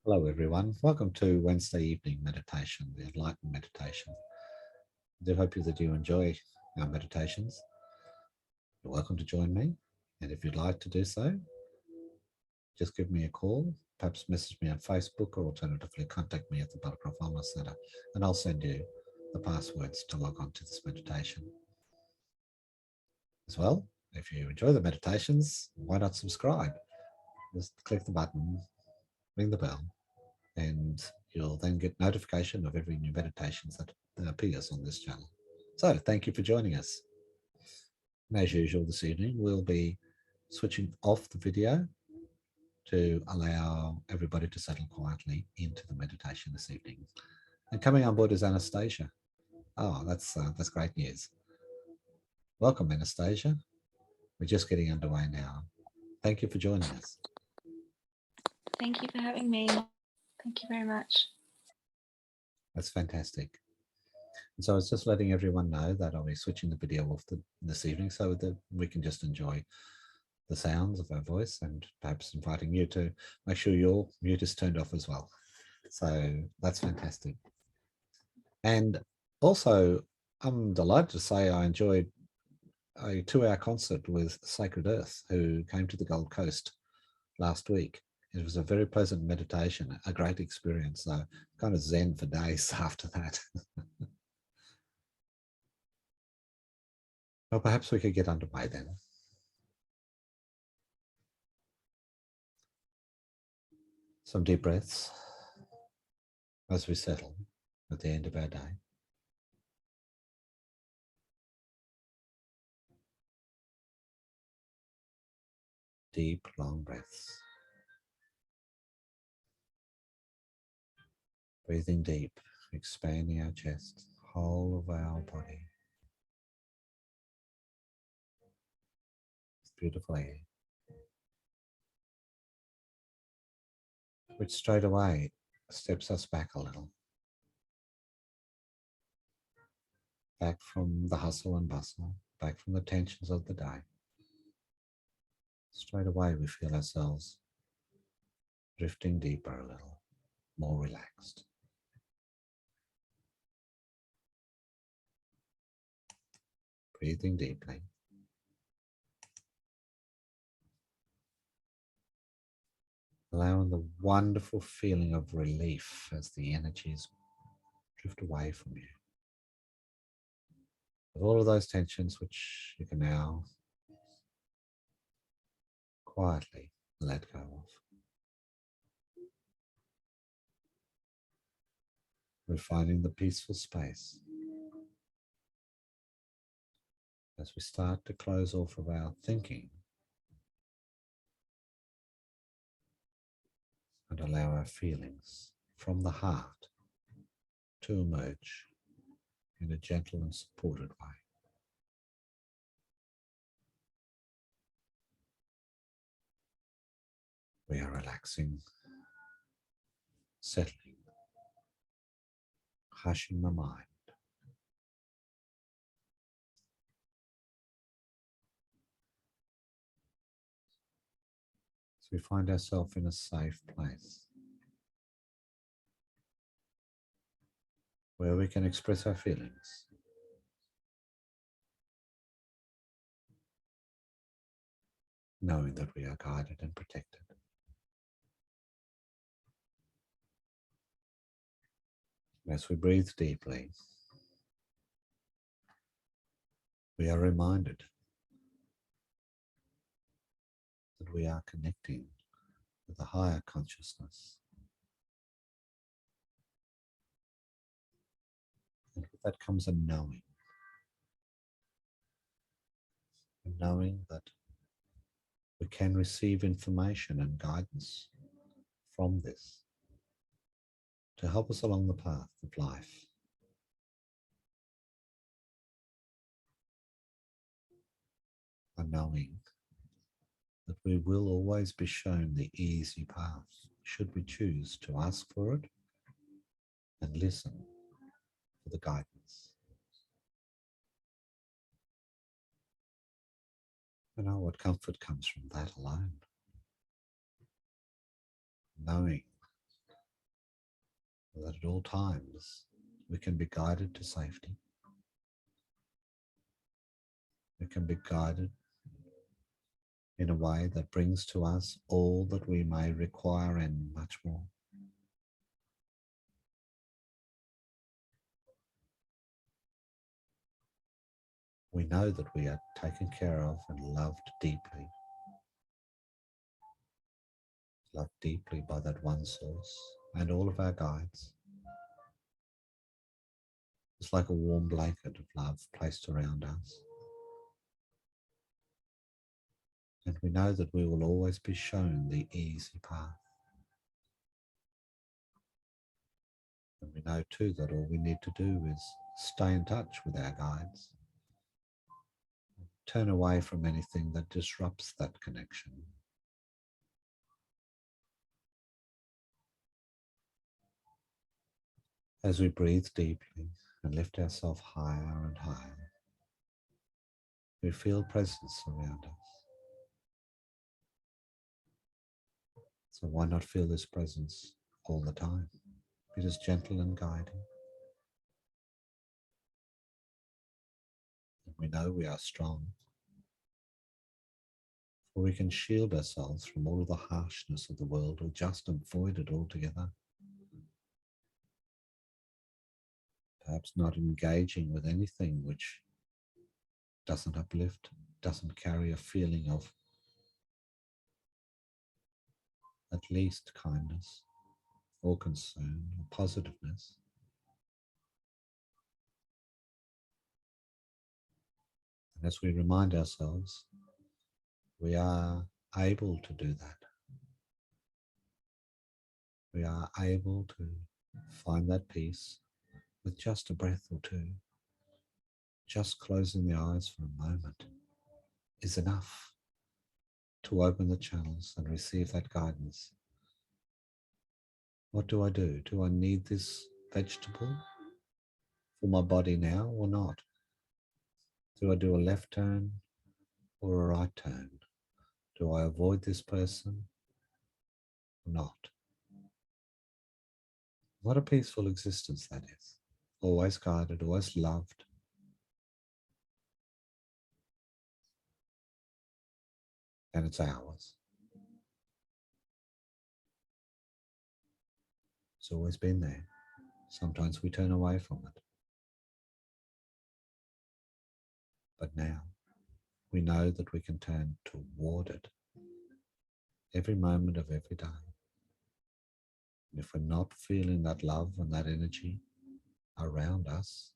Hello, everyone. Welcome to Wednesday evening meditation, the enlightened meditation. I do hope that you enjoy our meditations. You're welcome to join me. And if you'd like to do so, just give me a call, perhaps message me on Facebook, or alternatively contact me at the Buttercroft Wellness Centre, and I'll send you the passwords to log on to this meditation. As well, if you enjoy the meditations, why not subscribe? Just click the button, ring the bell, and you'll then get notification of every new meditations that appears on this channel. So thank you for joining us. And as usual this evening, we'll be switching off the video to allow everybody to settle quietly into the meditation this evening. And coming on board is Anastasia. Oh, that's great news. Welcome, Anastasia. We're just getting underway now. Thank you for joining us. Thank you for having me. Thank you very much. That's fantastic. And so I was just letting everyone know that I'll be switching the video off this evening so that we can just enjoy the sounds of our voice, and perhaps inviting you to make sure your mute is turned off as well. So that's fantastic. And also, I'm delighted to say I enjoyed a 2-hour concert with Sacred Earth, who came to the Gold Coast last week. It was a very pleasant meditation, a great experience. So kind of zen for days after that. Well, perhaps we could get underway then. Some deep breaths as we settle at the end of our day. Deep, long breaths. Breathing deep, expanding our chest, whole of our body. It's beautiful air, which straight away steps us back a little. Back from the hustle and bustle, back from the tensions of the day. Straight away we feel ourselves drifting deeper a little, more relaxed. Breathing deeply. Allowing the wonderful feeling of relief as the energies drift away from you. With all of those tensions which you can now quietly let go of. We're finding the peaceful space as we start to close off of our thinking and allow our feelings from the heart to emerge in a gentle and supported way. We are relaxing, settling, hushing the mind. So we find ourselves in a safe place where we can express our feelings. Knowing that we are guided and protected. As we breathe deeply, we are reminded that we are connecting with a higher consciousness. And with that comes a knowing that we can receive information and guidance from this to help us along the path of life. A knowing that we will always be shown the easy path should we choose to ask for it and listen for the guidance. You know what comfort comes from that alone. Knowing so that at all times we can be guided to safety. We can be guided in a way that brings to us all that we may require and much more. We know that we are taken care of and loved deeply by that one source and all of our guides. It's like a warm blanket of love placed around us. And we know that we will always be shown the easy path. And we know too that all we need to do is stay in touch with our guides. Turn away from anything that disrupts that connection. As we breathe deeply and lift ourselves higher and higher, we feel presence around us. So why not feel this presence all the time? It is gentle and guiding. And we know we are strong, for we can shield ourselves from all of the harshness of the world or just avoid it altogether. Perhaps not engaging with anything which doesn't uplift, doesn't carry a feeling of at least kindness or concern or positiveness. And as we remind ourselves, we are able to do that. We are able to find that peace with just a breath or two. Just closing the eyes for a moment is enough to open the channels and receive that guidance. What do I do? Do I need this vegetable for my body now or not? Do I do a left turn or a right turn? Do I avoid this person or not? What a peaceful existence that is. Always guided, always loved. And it's ours. It's always been there. Sometimes we turn away from it. But now we know that we can turn toward it every moment of every day. And if we're not feeling that love and that energy around us,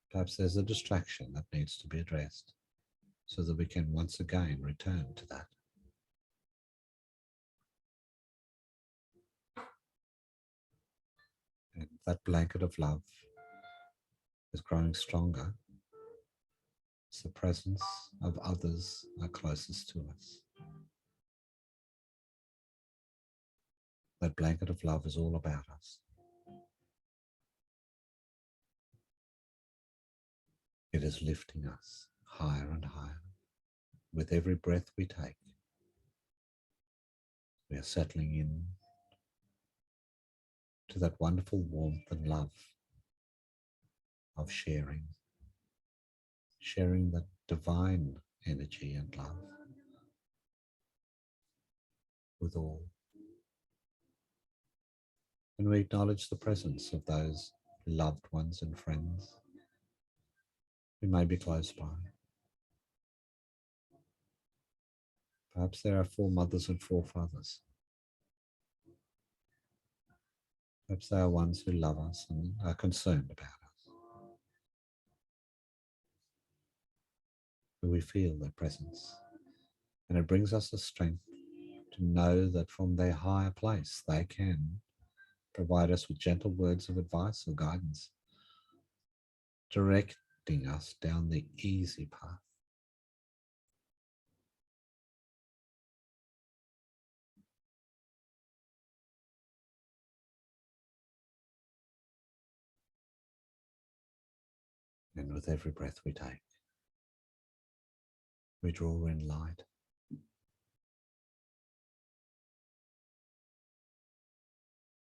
perhaps there's a distraction that needs to be addressed so that we can once again return to that. And that blanket of love is growing stronger as the presence of others are closest to us. That blanket of love is all about us. It is lifting us higher and higher. With every breath we take, we are settling in to that wonderful warmth and love of sharing that divine energy and love with all. And we acknowledge the presence of those loved ones and friends who may be close by. Perhaps there are four mothers and four fathers. Perhaps they are ones who love us and are concerned about us. But we feel their presence, and it brings us the strength to know that from their higher place they can provide us with gentle words of advice or guidance, directing us down the easy path. And with every breath we take, we draw in light,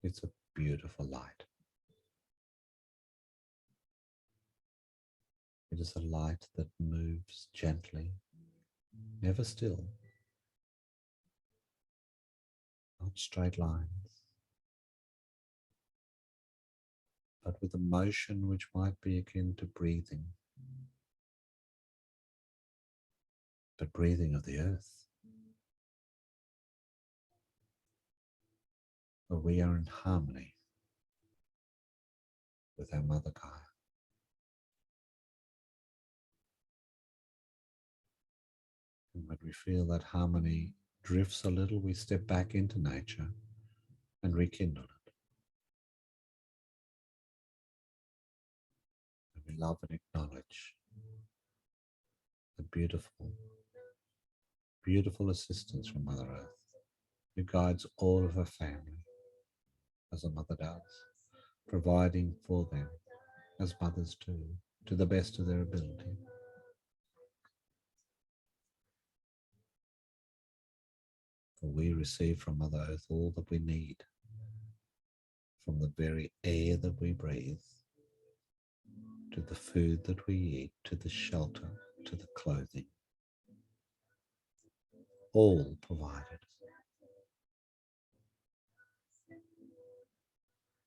It's a beautiful light. It is a light that moves gently, never still, not straight lines, but with a motion which might be akin to breathing, but breathing of the earth. For we are in harmony with our Mother Gaia. And when we feel that harmony drifts a little, we step back into nature and rekindle it. And we love and acknowledge the beautiful, beautiful assistance from Mother Earth, who guides all of her family as a mother does, providing for them as mothers do, to the best of their ability. For we receive from Mother Earth all that we need, from the very air that we breathe, to the food that we eat, to the shelter, to the clothing, all provided,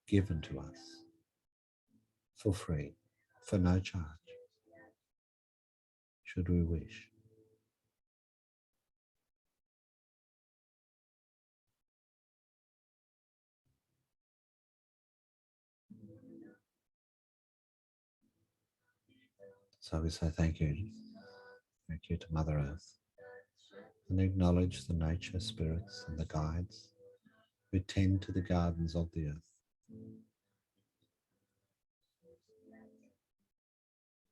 given to us for free, for no charge, should we wish. So we say thank you to Mother Earth, and acknowledge the nature spirits and the guides who tend to the gardens of the earth.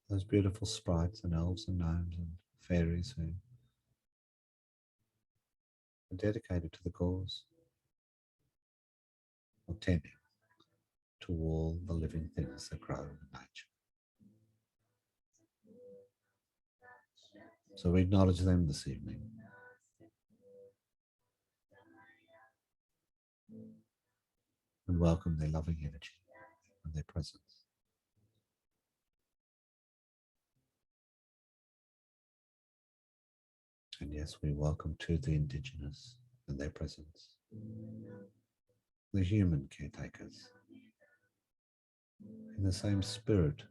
Those beautiful sprites and elves and gnomes and fairies who are dedicated to the cause of tending to all the living things that grow in nature. So we acknowledge them this evening. And welcome their loving energy and their presence. And yes, we welcome to the indigenous and their presence, the human caretakers, in the same spirit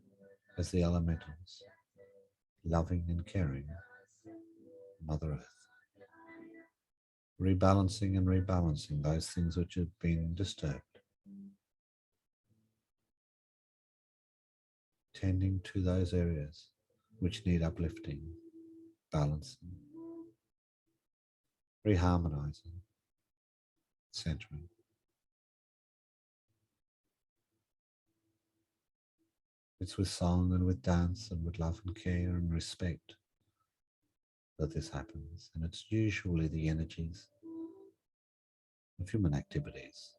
as the elementals, loving and caring Mother Earth, rebalancing and rebalancing those things which have been disturbed, tending to those areas which need uplifting, balancing, reharmonizing, centering. It's with song and with dance and with love and care and respect that this happens. And it's usually the energies of human activities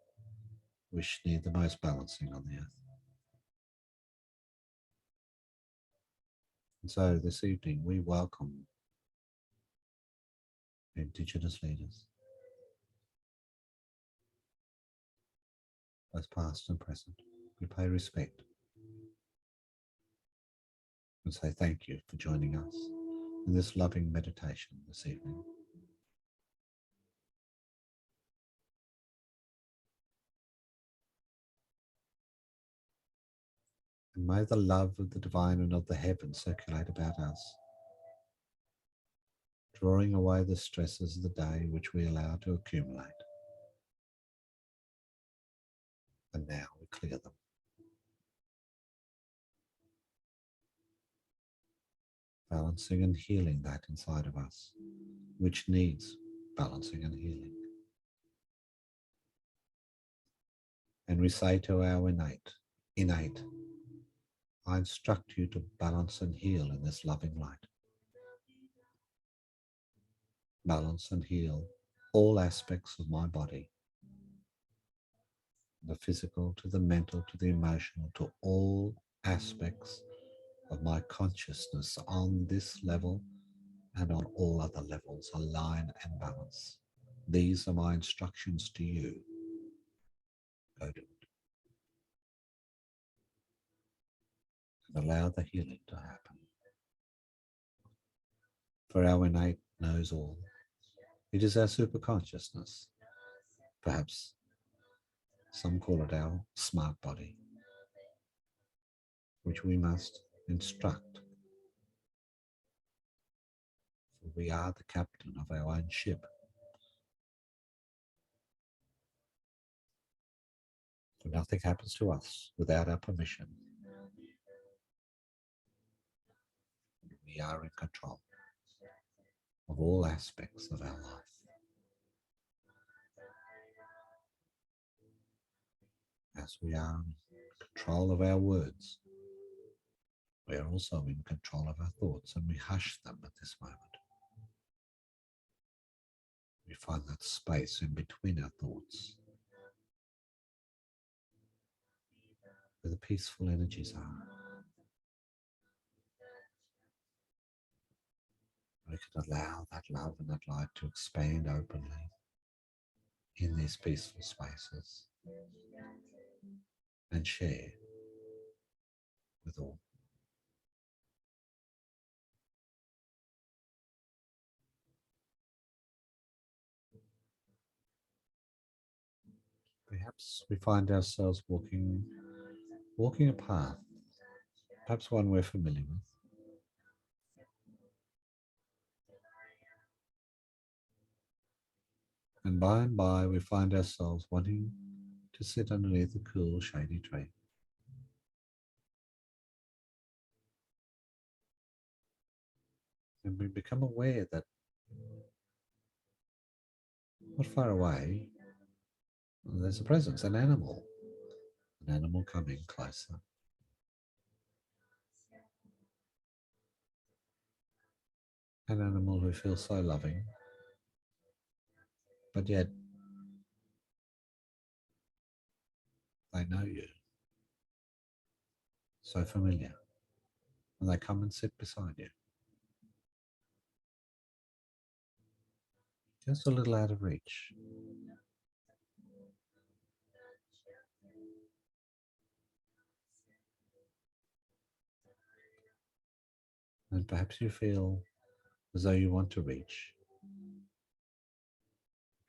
which need the most balancing on the earth. And so this evening we welcome Indigenous leaders, both past and present. We pay respect and say thank you for joining us in this loving meditation this evening. And may the love of the divine and of the heavens circulate about us, drawing away the stresses of the day which we allow to accumulate. And now we clear them. Balancing and healing that inside of us, which needs balancing and healing. And we say to our innate, I instruct you to balance and heal in this loving light. Balance and heal all aspects of my body, the physical to the mental to the emotional, to all aspects of my consciousness on this level and on all other levels, align and balance. These are my instructions to you. Go do it. And allow the healing to happen. For our innate knows all. It is our superconsciousness. Perhaps some call it our smart body, which we must instruct. For we are the captain of our own ship. For nothing happens to us without our permission. We are in control of all aspects of our life. As we are in control of our words, we are also in control of our thoughts, and we hush them at this moment. We find that space in between our thoughts where the peaceful energies are. We can allow that love and that light to expand openly in these peaceful spaces and share with all. Perhaps we find ourselves walking a path, perhaps one we're familiar with. And by we find ourselves wanting to sit underneath a cool, shady tree. And we become aware that not far away, there's a presence, an animal coming closer. An animal who feels so loving, but yet they know you, so familiar, and they come and sit beside you. Just a little out of reach. And perhaps you feel as though you want to reach.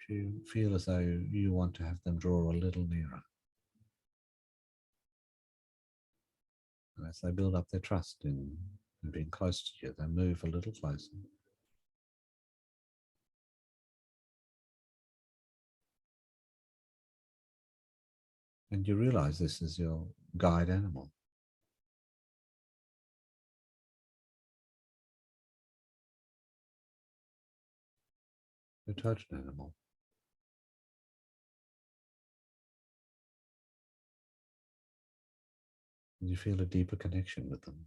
You feel as though you want to have them draw a little nearer. And as they build up their trust in being close to you, they move a little closer. And you realize this is your guide animal. Your totem animal. And you feel a deeper connection with them.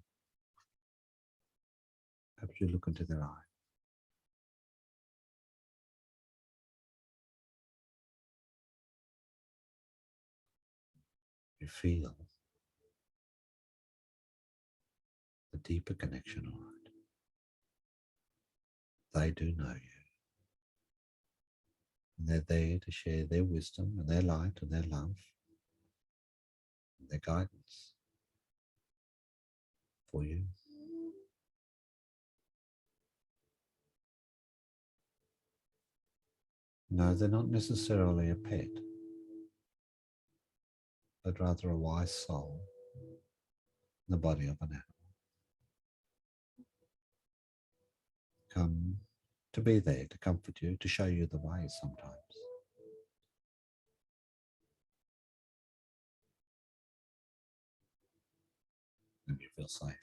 Perhaps you look into their eye. You feel the deeper connection, all right. They do know you. And they're there to share their wisdom and their light and their love and their guidance for you. No, they're not necessarily a pet, but rather a wise soul in the body of an animal. Come to be there, to comfort you, to show you the way sometimes. And you feel safe.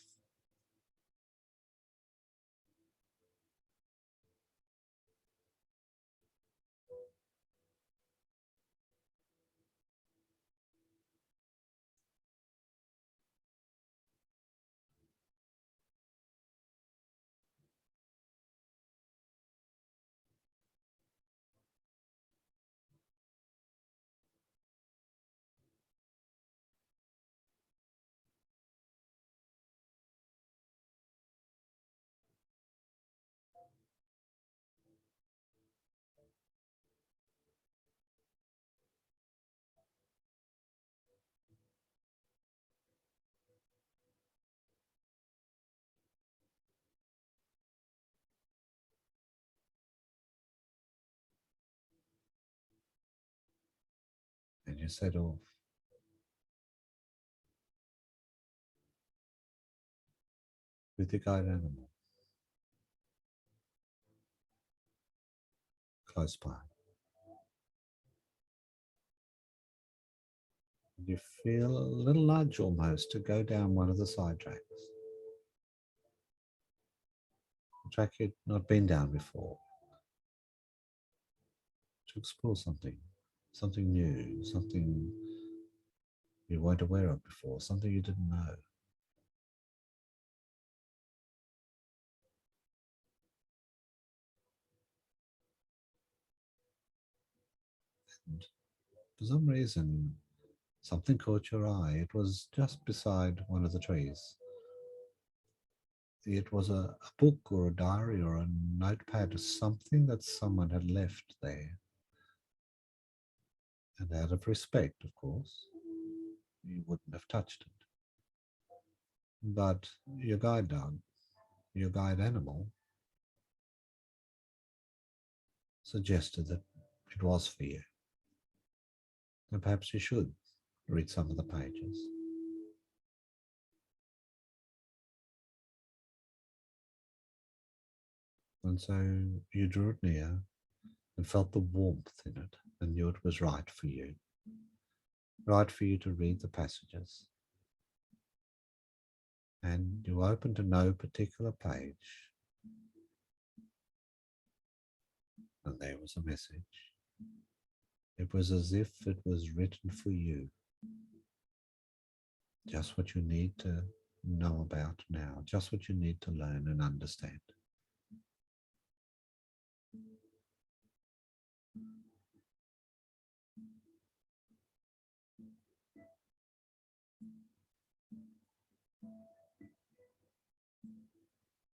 You set off. With your guide animal close by. You feel a little nudge almost to go down one of the side tracks. A track you'd not been down before. To explore something new, something you weren't aware of before, something you didn't know. And for some reason, something caught your eye. It was just beside one of the trees. It was a book or a diary or a notepad or something that someone had left there. And out of respect, of course, you wouldn't have touched it. But your guide dog, your guide animal, suggested that it was for you. And perhaps you should read some of the pages. And so you drew it near and felt the warmth in it and knew it was right for you. Right for you to read the passages. And you opened to no particular page. And there was a message. It was as if it was written for you. Just what you need to know about now. Just what you need to learn and understand.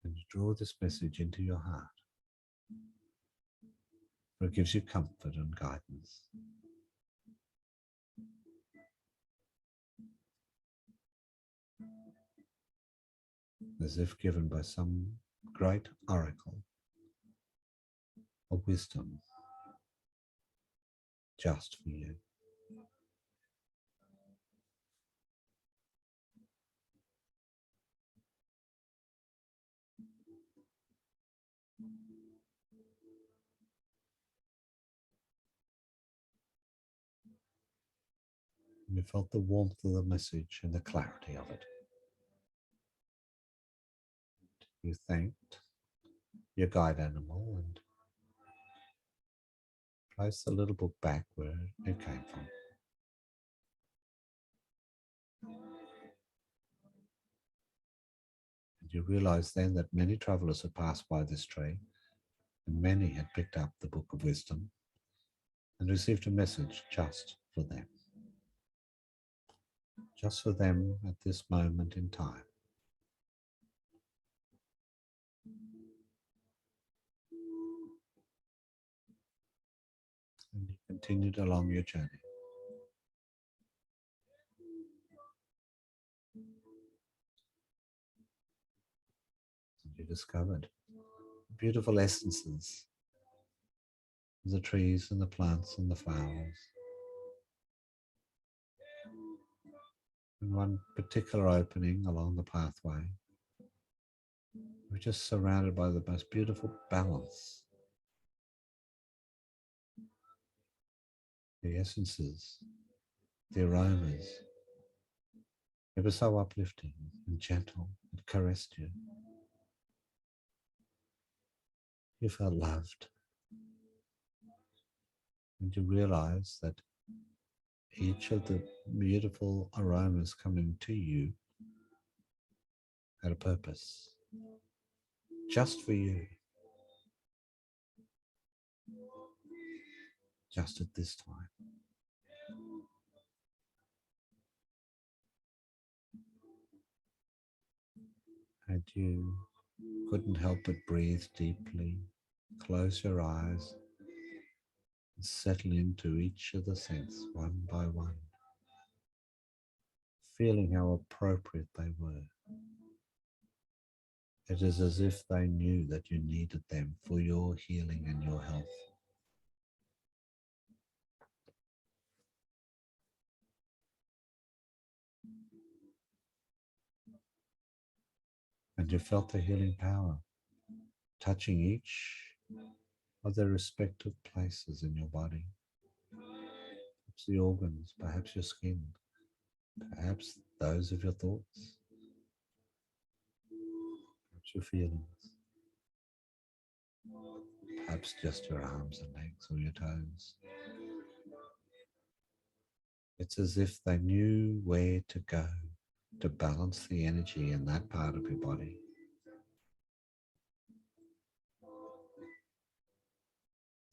And you draw this message into your heart. For it gives you comfort and guidance. As if given by some great oracle of wisdom just for you. And you felt the warmth of the message and the clarity of it. You thanked your guide animal and placed the little book back where it came from. And you realized then that many travelers had passed by this tree, and many had picked up the Book of Wisdom and received a message just for them. Just for them at this moment in time. And you continued along your journey. And you discovered beautiful essences of the trees and the plants and the flowers. And one particular opening along the pathway, we're just surrounded by the most beautiful balance. The essences, the aromas, it was so uplifting and gentle. It caressed you. You felt loved. And you realized that each of the beautiful aromas coming to you had a purpose. Just for you. Just at this time. And you couldn't help but breathe deeply, close your eyes, and settle into each of the scents one by one, feeling how appropriate they were. It is as if they knew that you needed them for your healing and your health. And you felt the healing power touching each of their respective places in your body. Perhaps the organs, perhaps your skin, perhaps those of your thoughts, perhaps your feelings, perhaps just your arms and legs or your toes. It's as if they knew where to go to balance the energy in that part of your body.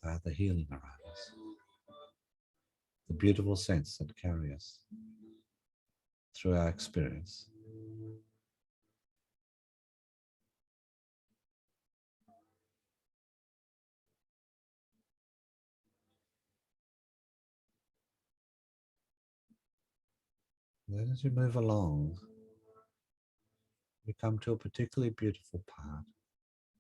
They are the healing aromas, the beautiful scents that carry us through our experience. Then as you move along, you come to a particularly beautiful part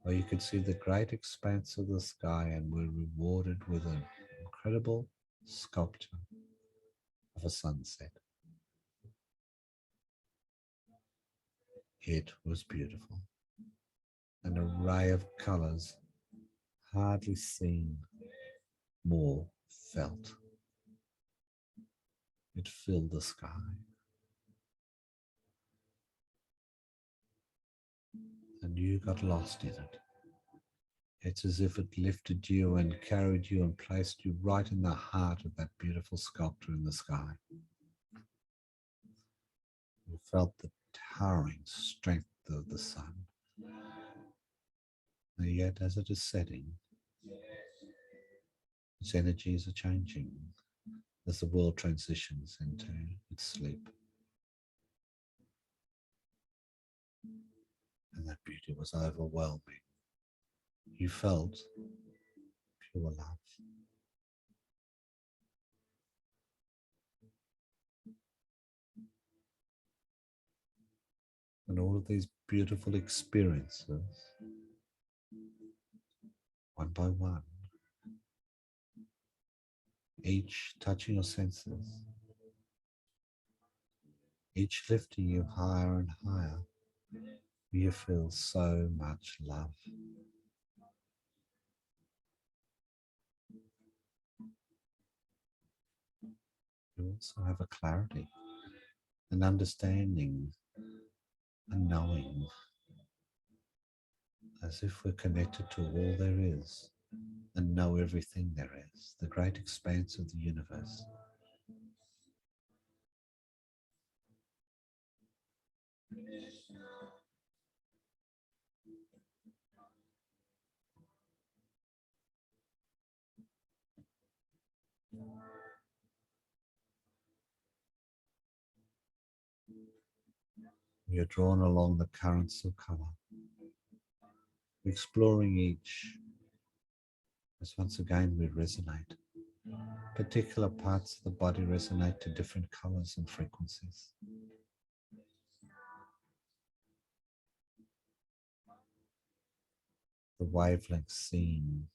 where you could see the great expanse of the sky and were rewarded with an incredible sculpture of a sunset. It was beautiful. An array of colors hardly seen, more felt. It filled the sky. And you got lost in it. It's as if it lifted you and carried you and placed you right in the heart of that beautiful sculpture in the sky. You felt the towering strength of the sun. And yet, as it is setting, its energies are changing as the world transitions into its sleep. And that beauty was overwhelming. You felt pure love. And all of these beautiful experiences, one by one, each touching your senses, each lifting you higher and higher, you feel so much love. You also have a clarity, an understanding, a knowing, as if we're connected to all there is and know everything there is, the great expanse of the universe. You're drawn along the currents of color, exploring each as once again we resonate. Particular parts of the body resonate to different colors and frequencies. The wavelengths seem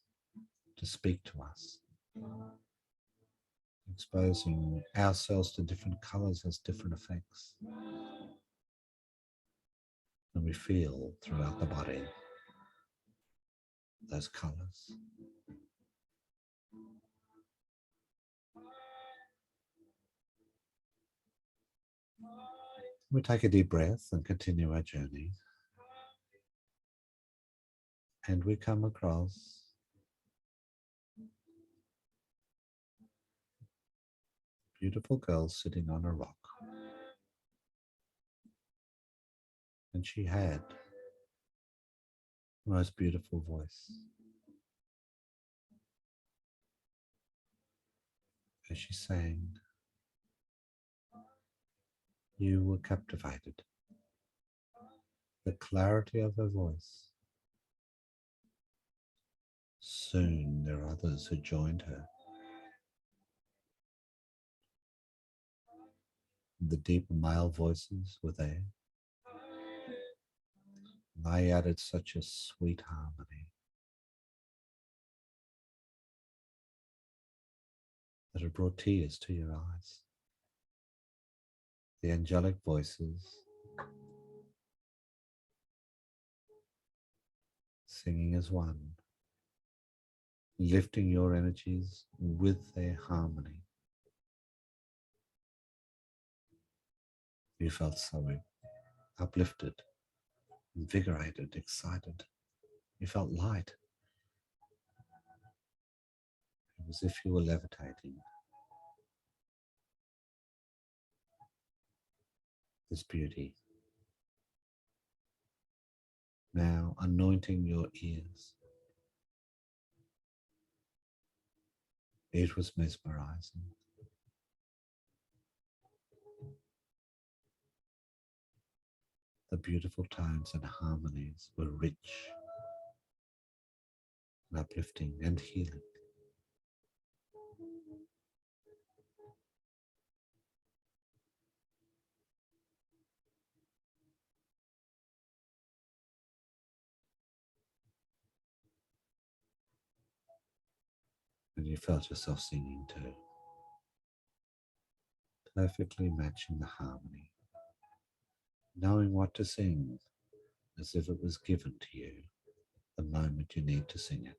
to speak to us, exposing ourselves to different colors has different effects. And we feel throughout the body those colors. We take a deep breath and continue our journey. And we come across a beautiful girl sitting on a rock. And she had the most beautiful voice. As she sang, you were captivated. The clarity of her voice. Soon there are others who joined her. The deep male voices were there. They added such a sweet harmony that it brought tears to your eyes. The angelic voices singing as one, lifting your energies with their harmony. You felt so uplifted, invigorated, excited. You felt light. It was as if you were levitating. This beauty. Now anointing your ears. It was mesmerizing. The beautiful tones and harmonies were rich and uplifting and healing. And you felt yourself singing too, perfectly matching the harmony, knowing what to sing as if it was given to you the moment you need to sing it.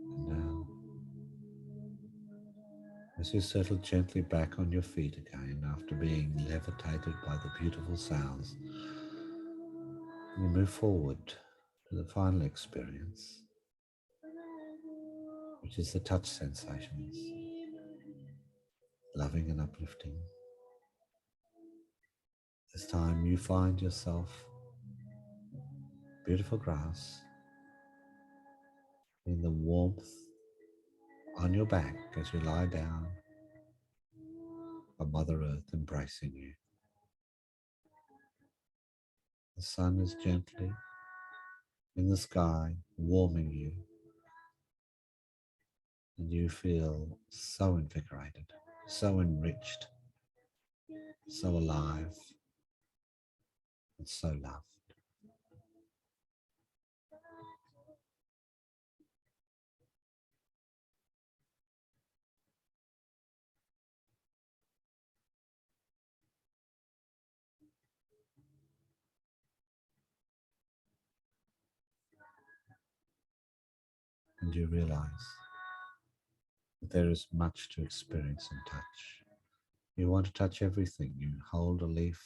And now, as you settle gently back on your feet again after being levitated by the beautiful sounds, you move forward to the final experience, which is the touch sensations, loving and uplifting. This time you find yourself beautiful grass in the warmth on your back as you lie down, a Mother Earth embracing you. The sun is gently in the sky, warming you, and you feel so invigorated, so enriched, so alive, and so loved. And you realize that there is much to experience and touch. You want to touch everything. You hold a leaf,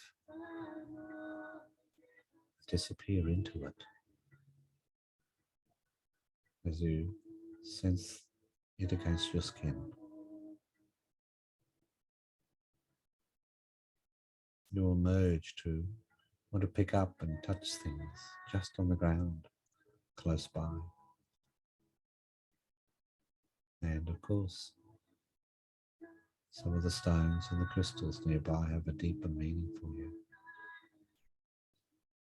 disappear into it as you sense it against your skin. You will merge to want to pick up and touch things just on the ground, close by. And of course, some of the stones and the crystals nearby have a deeper meaning for you.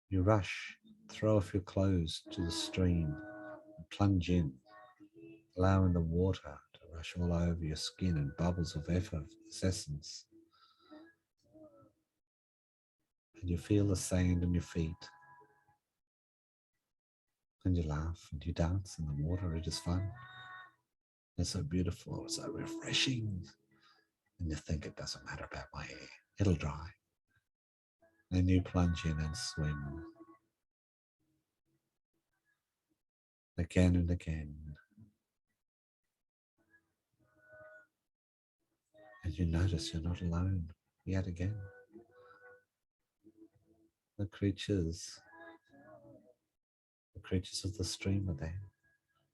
You rush, throw off your clothes to the stream, and plunge in, allowing the water to rush all over your skin in bubbles of effervescence. And you feel the sand on your feet. And you laugh and you dance in the water. It is fun. It's so beautiful, it's so refreshing. And you think it doesn't matter about my hair, it'll dry. And you plunge in and swim again and again. And you notice you're not alone yet again. The creatures of the stream are there.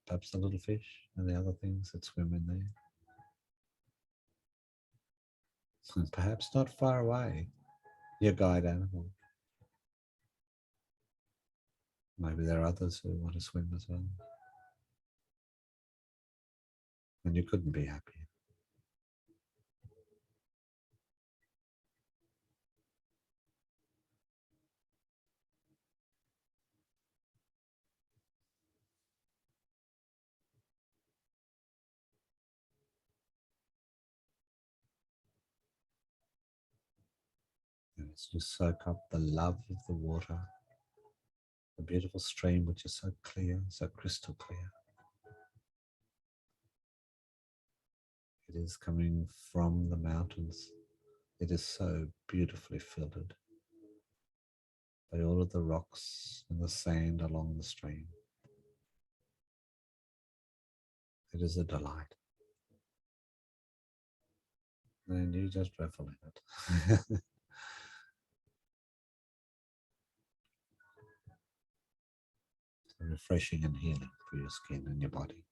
Perhaps the little fish and the other things that swim in there. And perhaps not far away, your guide animal. Maybe there are others who want to swim as well. And you couldn't be happier. As you soak up the love of the water, the beautiful stream which is so clear, so crystal clear. It is coming from the mountains. It is so beautifully filtered by all of the rocks and the sand along the stream. It is a delight. And you just revel in it. Refreshing and healing for your skin and your body.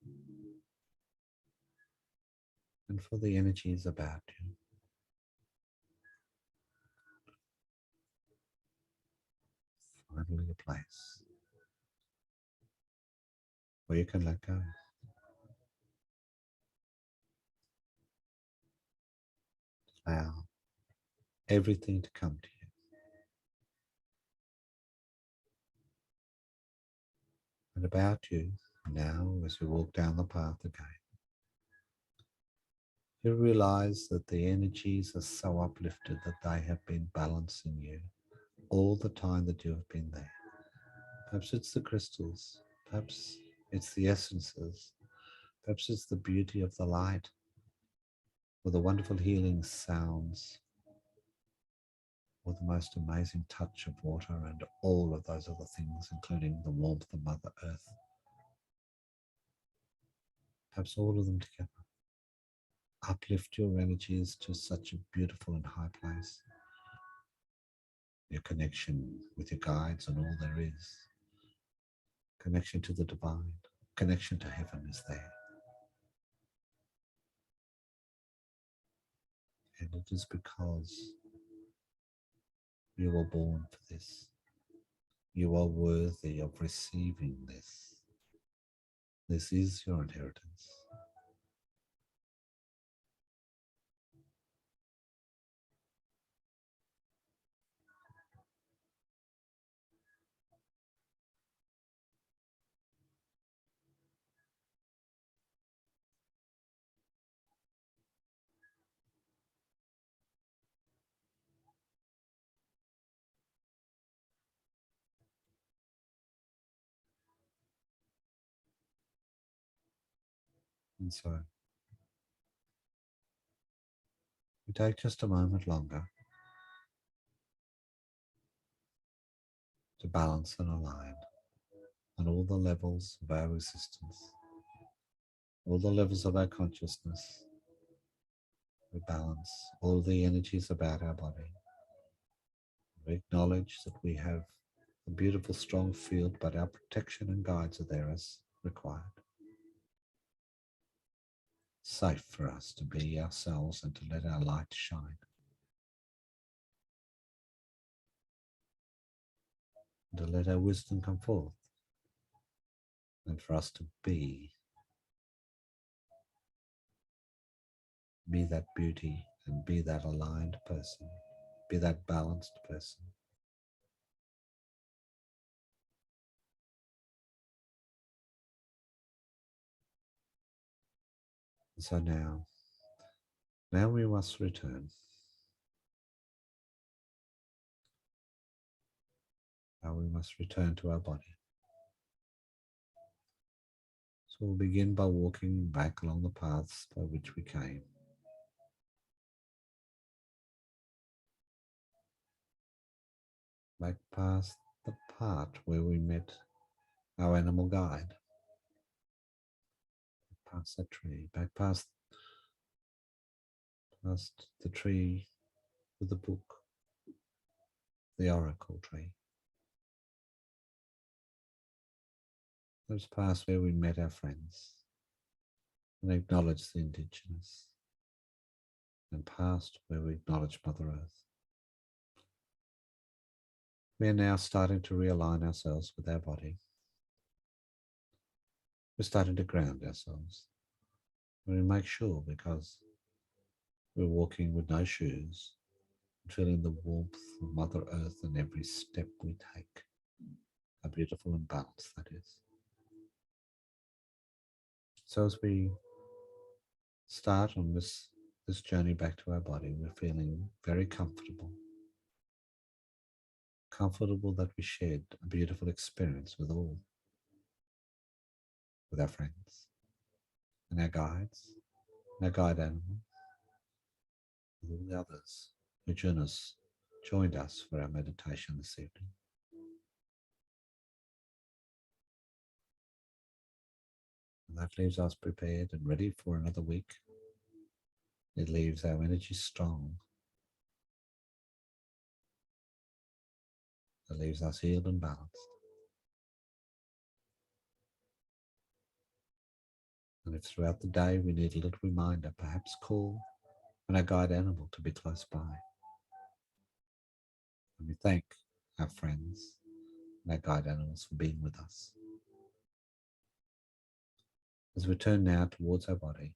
And for the energies about you. Finally a place where you can let go. Allow everything to come to you. And about you now, as you walk down the path again, you realize that the energies are so uplifted that they have been balancing you all the time that you have been there. Perhaps it's the crystals, perhaps it's the essences, perhaps it's the beauty of the light, or the wonderful healing sounds, or the most amazing touch of water, and all of those other things, including the warmth of Mother Earth. Perhaps all of them together uplift your energies to such a beautiful and high place. Your connection with your guides and all there is, connection to the divine, connection to heaven is there. And it is because you were born for this. You are worthy of receiving this. This is your inheritance. And so we take just a moment longer to balance and align on all the levels of our existence, all the levels of our consciousness. We balance all the energies about our body. We acknowledge that we have a beautiful, strong field, but our protection and guides are there as required. Safe for us to be ourselves and to let our light shine. And to let our wisdom come forth. And for us to be that beauty and be that aligned person, be that balanced person. And so now we must return. Now we must return to our body. So we'll begin by walking back along the paths by which we came. Back past the part where we met our animal guide. Past that tree, back past the tree with the book, the oracle tree. Those past where we met our friends and acknowledged the indigenous, and past where we acknowledged Mother Earth. We are now starting to realign ourselves with our body. We're starting to ground ourselves. We make sure, because we're walking with no shoes, feeling the warmth of Mother Earth in every step we take. How beautiful and balanced that is. So as we start on this journey back to our body, we're feeling very comfortable, comfortable that we shared a beautiful experience with all, with our friends and our guides, and our guide animals, with all the others who joined us for our meditation this evening. And that leaves us prepared and ready for another week. It leaves our energy strong. It leaves us healed and balanced. And if throughout the day we need a little reminder, perhaps call on our guide animal to be close by. And we thank our friends and our guide animals for being with us. As we turn now towards our body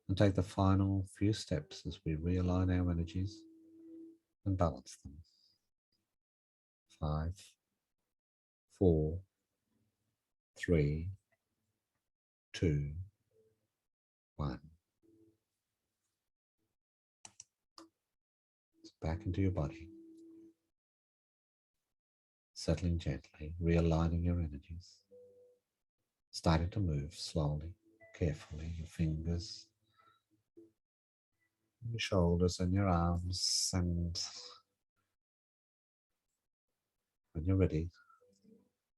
and take the final few steps as we realign our energies and balance them. 5, 4, 3, 2, 1. Back into your body. Settling gently, realigning your energies. Starting to move slowly, carefully, your fingers, your shoulders and your arms, and when you're ready,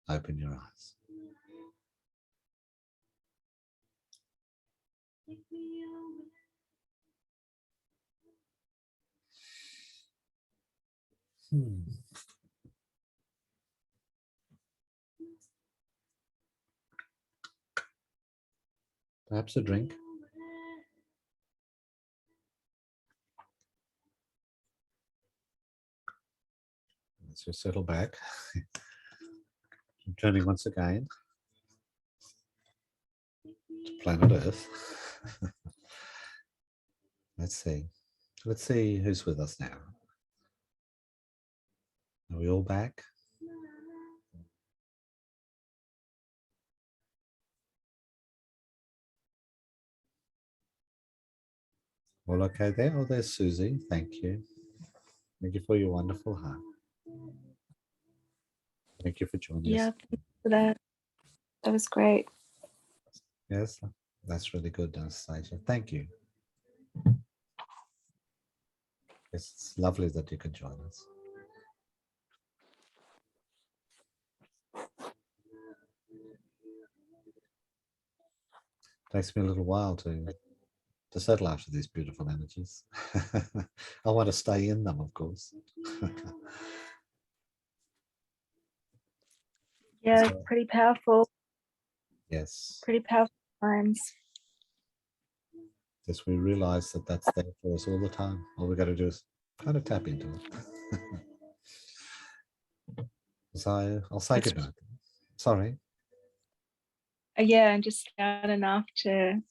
open your eyes. Perhaps a drink. Let's just settle back. I'm turning once again to planet Earth. Let's see who's with us now. Are we all back? All okay there? Oh, there's Susie. Thank you. Thank you for your wonderful heart. Thank you for joining us. Yeah, thank you for that. That was great. Yes, that's really good, Anastasia. Thank you. It's lovely that you could join us. Takes me a little while to settle after these beautiful energies. I want to stay in them, of course. Yeah, So, pretty powerful. yes. Pretty powerful times. Yes, we realize that that's there for us all the time. All we got to do is kind of tap into it. So I'll say goodnight. Sorry. Yeah, and just out enough to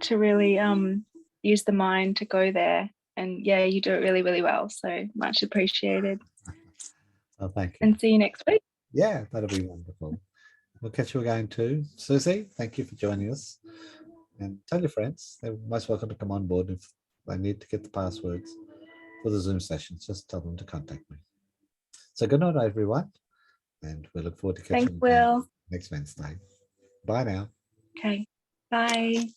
really use the mind to go there. And yeah, you do it really, really well. So much appreciated. Oh, thank you. And see you next week. Yeah, that'll be wonderful. We'll catch you again too. Susie, thank you for joining us. And tell your friends, they're most welcome to come on board if they need to get the passwords for the Zoom sessions. Just tell them to contact me. So good night, everyone. And we look forward to catching Thanks, you Will. next Wednesday. Bye now. Okay. Bye.